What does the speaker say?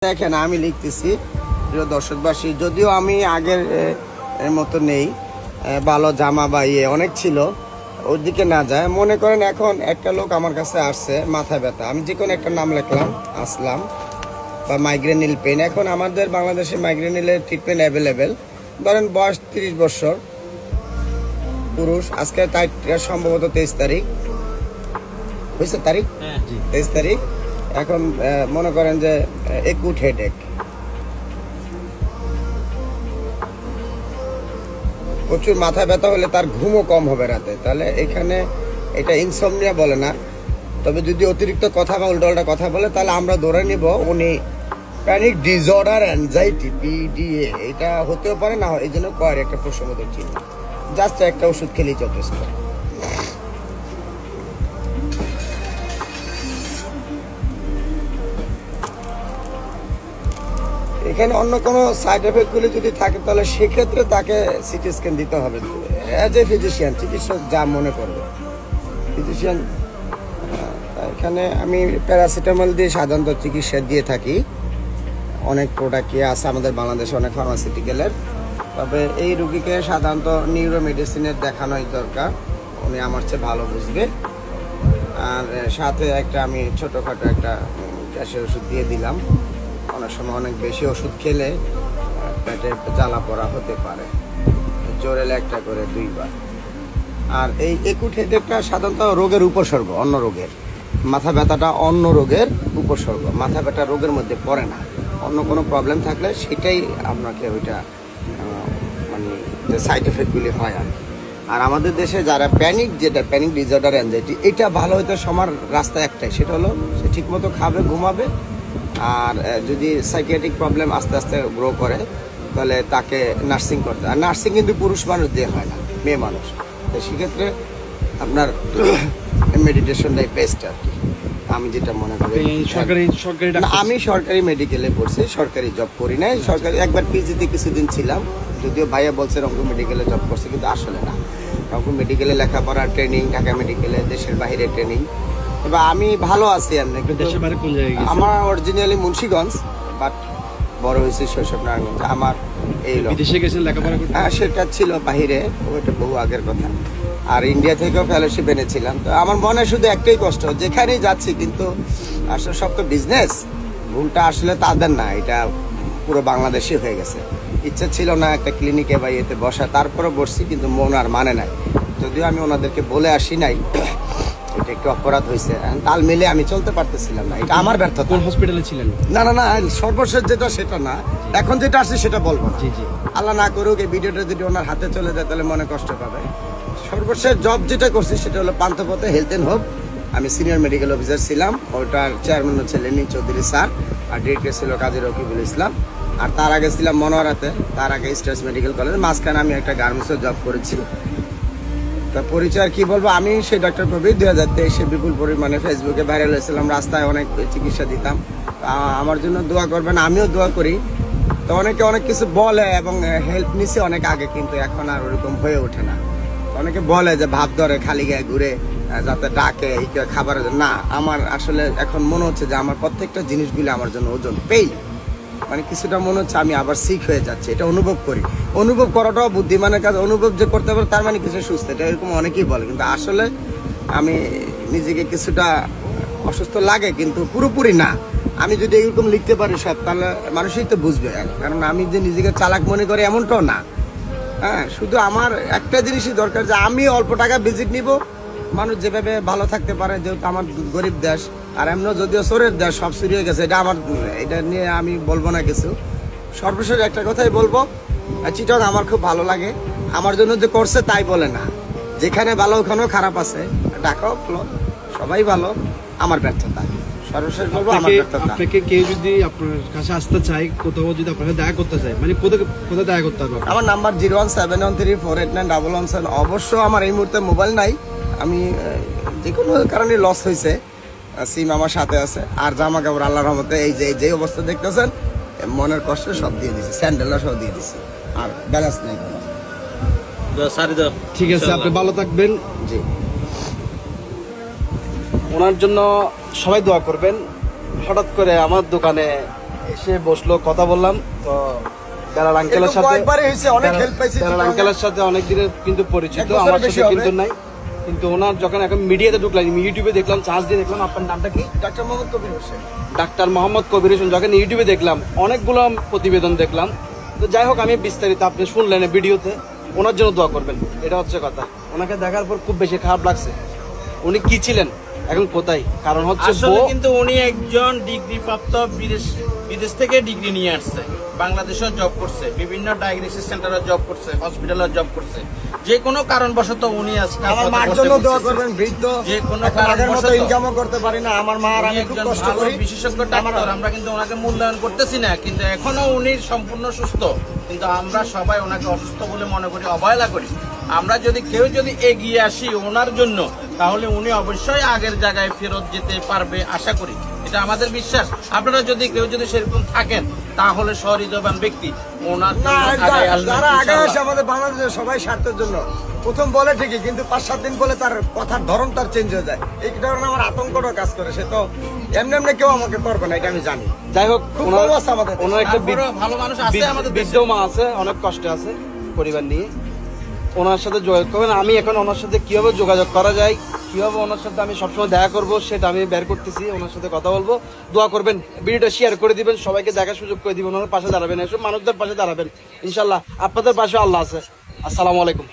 দেখেন আমি লিখতেছি প্রিয় দর্শকবাসী, যদিও আমি আগের মতো নেই, ভালো জামা বা অনেক ছিল, ওর দিকে না যায়। মনে করেন এখন একটা লোক আমার কাছে আসছে, মাথা ব্যথা, আমি যে কোনো একটা নাম লিখলাম, আসলাম, বা মাইগ্রেনিল পেন। এখন আমাদের বাংলাদেশে মাইগ্রেনিলের ট্রিটমেন্ট অ্যাভেলেবেল। ধরেন বয়স 30 বছর, পুরুষ, আজকে তাই সম্ভবত 23 তারিখ হয়েছে, তারিখ 23 তারিখ। এখন মনে করেন যে একুট হেডেক, প্রচুর মাথা ব্যথা হলে তার ঘুমও কম হবে রাতে, তাহলে এখানে এটা ইনসমনিয়া বলে না, তবে যদি অতিরিক্ত কথা বা উল্টোপাল্টা কথা বলে তাহলে আমরা ধরে নিব উনি প্যানিক ডিসঅর্ডার অ্যাংজাইটি পিডিএ, এটা হতেও পারে না, এই জন্য কয়ের একটা প্রশ্নবোধক চিহ্ন। জাস্ট একটা ওষুধ খেলেই যথেষ্ট। এখানে অন্য কোনো সাইড এফেক্টগুলি যদি থাকে তাহলে সেক্ষেত্রে তাকে সিটি স্ক্যান দিতে হবে অ্যাজ এ ফিজিশিয়ান, চিকিৎসক যা মনে করবে ফিজিশিয়ান। এখানে আমি প্যারাসিটামল দিয়ে সাধারণত চিকিৎসা দিয়ে থাকি। অনেক প্রোডাক্টই আছে আমাদের বাংলাদেশে, অনেক ফার্মাসিউটিক্যালের। তবে এই রুগীকে সাধারণত নিউরো মেডিসিনের দেখানোই দরকার, উনি আমার চেয়ে ভালো বুঝবে। আর সাথে একটা আমি ছোটোখাটো একটা গ্যাসের ওষুধ দিয়ে দিলাম। অনেক সময় অনেক বেশি ওষুধ খেলে পেটে জ্বালা পড়া হতে পারে, জোরেলে একটা করে 2 বার। আর এই একুট হেডেকটা সাধারণত রোগের উপসর্গ, অন্য রোগের। মাথা ব্যথাটা অন্য রোগের উপসর্গ, মাথা ব্যথা রোগের মধ্যে পড়ে না। অন্য কোনো প্রবলেম থাকলে সেটাই আপনাকে ওইটা মানে যে সাইড এফেক্টগুলি হয় আর কি। আর আমাদের দেশে যারা প্যানিক ডিসঅর্ডার অ্যাংজাইটি, এটা ভালো হইতে সবার রাস্তা একটাই, সেটা হলো সে ঠিকমতো খাবে, ঘুমাবে। আর যদি সাইকিয়াট্রিক প্রবলেম আস্তে আস্তে গ্রো করে তাহলে তাকে নার্সিং করতে, আর নার্সিং কিন্তু পুরুষ মানুষ দিয়ে হয় না, মেয়ে মানুষ। তো সেক্ষেত্রে আপনার মেডিটেশনটাই বেস্ট আর কি, আমি যেটা মনে করি। আমি সরকারি মেডিকেলে পড়ছি, সরকারি জব করি নাই। সরকারি একবার পিজিতে কিছুদিন ছিলাম, যদিও ভাইয়া বলছে রংপুর মেডিকেলে জব করছে, কিন্তু আসলে না। রংপুর মেডিকেলে লেখাপড়া ট্রেনিং, ঢাকা মেডিকেলে দেশের বাইরে ট্রেনিং। এবার আমি ভালো আছি এমনি, কিন্তু আমার অরিজিনালি মুন্সিগঞ্জ, বাট বড় হয়েছে শৈশব নারায়ণগঞ্জ। আমার এই বিদেশে গেছেন লেখাপড়া করতে? হ্যাঁ, সেটা ছিল বাহিরে, ওইটা বহু আগের কথা। আর ইন্ডিয়া থেকেও ফেলোশিপ এনেছিলাম। তো আমার মনে শুধু একটাই কষ্ট, যেখানেই যাচ্ছি কিন্তু আসলে সব তো বিজনেস, ভুলটা আসলে তাদের না, এটা পুরো বাংলাদেশে হয়ে গেছে। ইচ্ছা ছিল না একটা ক্লিনিকে বা ইয়েতে বসা, তারপরে বসছি, কিন্তু মন আর মানে নাই। যদিও আমি ওনাদেরকে বলে আসি নাই, এটা একটু অপরাধ হয়েছে, তাল মিলে আমি চলতে পারতেছিলাম না, এটা আমার ব্যর্থতা। কোন হসপিটালে ছিলেন? না না না, সর্বশেষ যেটা সেটা না, এখন যেটা আসছে সেটা বলবো না। আল্লাহ না করুক এই ভিডিওটা যদি ওনার হাতে চলে যায় তাহলে মনে কষ্ট পাবে। সর্বশেষ জব যেটা করছি সেটা হলো পান্থপথে হেলথ অ্যান্ড হোপ। আমি সিনিয়র মেডিকেল অফিসার ছিলাম, ওটার চেয়ারম্যান হচ্ছে লেনি চৌধুরী স্যার, আর ডিরেক্টর ছিল কাজী রকিবুল ইসলাম। আর তার আগে ছিলাম মনোয়ারাতে, তার আগে স্ট্রেস মেডিকেল কলেজ, মাঝখানে আমি একটা গার্মেন্টসে জব করেছি। তা পরিচয় কি বলবো, আমি সেই ডক্টর প্রবীর 2023-এ বিপুল পরিমাণে ফেসবুকে ভাইরাল হয়েছিলাম, রাস্তায় অনেক চিকিৎসা দিতাম। আমার জন্য দোয়া করবেন, আমিও দোয়া করি। তো অনেকে অনেক কিছু বলে এবং হেল্প নিছে অনেক আগে, কিন্তু এখন আর ওরকম হয়ে ওঠে না। অনেকে বলে যে ভাব ধরে খালি গায়ে ঘুরে, যাতে ডাকে এই খাবার না। আমার আসলে এখন মনে হচ্ছে যে আমার প্রত্যেকটা জিনিসগুলো আমার জন্য ওজন পেই, মানে কিছুটা মনে হচ্ছে আমি আবার সিক হয়ে যাচ্ছে, এটা অনুভব করি। অনুভব করাটাও বুদ্ধিমানের কাজ, অনুভব যে করতে পারে তার মানে কিছু সুস্থ, এটা এরকম অনেকেই বলে, কিন্তু আসলে আমি নিজেকে কিছুটা অসুস্থ লাগে, কিন্তু পুরোপুরি না। আমি যদি এরকম লিখতে পারি সব, তাহলে মানুষই তো বুঝবে, কারণ আমি যে নিজেকে চালাক মনে করি এমনটাও না। হ্যাঁ, শুধু আমার একটা জিনিসই দরকার, যে আমি অল্প টাকা ভিজিট নিব, মানুষ যেভাবে ভালো থাকতে পারে, যেহেতু আমার গরিব দেশ, আর এমন যদিও চোরের দেশ, সব চুরি হয়ে গেছে, এটা আমার, এটা নিয়ে আমি বলবো না কিছু। সর্বশেষ একটা কথাই বলবো, চিটং আমার খুব ভালো লাগে, আমার জন্য যে করছে তাই বলে না, যেখানে ভালো ওখানেও খারাপ আছে, ঢাকাও ভালো, সবাই ভালো, আমার ব্যর্থতা। সর্বশেষ বলবো আমার ব্যর্থতা। আপনাকে কেউ যদি আপনার কাছে আসতে চায়, কোথাও যদি আপনাকে দেখা করতে চায়, মানে কোথায় দেখা করতে হবে? আমার নাম্বার 01713489117। অবশ্য আমার এই মুহূর্তে মোবাইল নাই, আমি যে কোনো কারণে লস হয়েছে, সিম আমার সাথে আছে। আর জামা কাপড় আল্লাহর রহমতে এই যে অবস্থা দেখতেছেন, মনের কষ্ট সব দিয়ে দিছি, স্যান্ডেলও সব দিয়ে দিছি, আর ব্যালেন্স নেই কোনো। ঠিক আছে, আপনি ভালো থাকবেন। জি, ওনার জন্য সবাই দোয়া করবেন। হঠাৎ করে আমার দোকানে এসে বসলো, কথা বললাম। তো বেলাল আঙ্কেলের এরকম সাথে কয়েকবারই হয়েছে, অনেক হেল্প পাইছি। বেলাল আঙ্কেলের সাথে অনেক দিনের কিন্তু পরিচিত, এক বছরের আমার বেশি সাথে হবে। কিন্তু নাই। কিন্তু ওনার যখন এখন মিডিয়াতে ঢুকলাম, ইউটিউবে দেখলাম, চার্জ দিয়ে দেখলাম, আপনার নামটা কি? ডাক্তার মোহাম্মদ কবির হোসেন। ডাক্তার মোহাম্মদ কবির হোসেন। যখন ইউটিউবে দেখলাম, অনেকগুলো প্রতিবেদন দেখলাম। তো যাই হোক, আমি বিস্তারিত আপনি শুনলেন ভিডিওতে, ওনার জন্য দোয়া করবেন, এটা হচ্ছে কথা। ওনাকে দেখার পর খুব বেশি খারাপ লাগছে। উনি কি ছিলেন, এখন কোথায়? কারণ হচ্ছে আসলে বউ- কিন্তু উনি একজন ডিগ্রি প্রাপ্ত, বিদেশ থেকে ডিগ্রি নিয়ে আসছে, বাংলাদেশেও জব করছে, বিভিন্ন ডায়াগনোসিস সেন্টারে জব করছে, হসপিটালে জব করছে। যে কোনো কারণবশত উনি আজকে আমার মার আপাতত জন্য বসে দোয়া বসেছে। করবেন, বৃদ্ধ, যে কোনো এখন আগের মতো কারণবশত ইনকামও করতে পারি না। আমার মা আর উনি আমি খুব একজন কষ্ট ভালো করি। বিশেষজ্ঞ ডাক্তার, আমরা কিন্তু ওনাকে মূল্যায়ন করতেছি না, কিন্তু এখনো উনি সম্পূর্ণ সুস্থ, কিন্তু আমরা সবাই ওনাকে অসুস্থ বলে মনে করি, অবহেলা করি। আমরা যদি কেউ যদি এগিয়ে আসি ওনার জন্য, তাহলে উনি অবশ্যই আগের জায়গায় ফেরত যেতে পারবে, আশা করি, এটা আমাদের বিশ্বাস। আপনারা যদি কেউ যদি সেরকম থাকেন, তাহলে সহৃদয়বান ব্যক্তি ওনার না, জন্য আগায় আসবেন, যারা আগে আসে ইনশাআল্লাহ। আমাদের বাংলাদেশের সবাই স্বার্থের জন্য প্রথম বলে ঠিকই, কিন্তু 5-7 দিন বলে তার কথার ধরন তার চেঞ্জ হয়ে যায়। এই কারণে আমার আতঙ্কটা কাজ করে। সে তো এমনি এমনি কেউ আমাকে করবে না, এটা আমি জানি। যাই হোক, খুব ওনার কম আছে আমাদের দেশে। ওনার একটা তারপরেও ভালো মানুষ আছে আমাদের দেশে। বৃদ্ধ মা আছে, অনেক কষ্টে আছে পরিবার নিয়ে। ওনার সাথে যোগাযোগ করবেন। আমি এখন ওনার সাথে কিভাবে যোগাযোগ করা যায়, কিভাবে ওনার সাথে আমি সবসময় দেখা করব, সেটা আমি বের করতেছি। ওনার সাথে কথা বলবো, দোয়া করবেন, ভিডিওটা শেয়ার করে দিবেন, সবাইকে দেখার সুযোগ করে দিবেন, ওনার পাশে দাঁড়াবেন, এসব মানুষদের পাশে দাঁড়াবেন। ইনশাল্লাহ আপনাদের পাশে আল্লাহ আছে। আসসালামু আলাইকুম।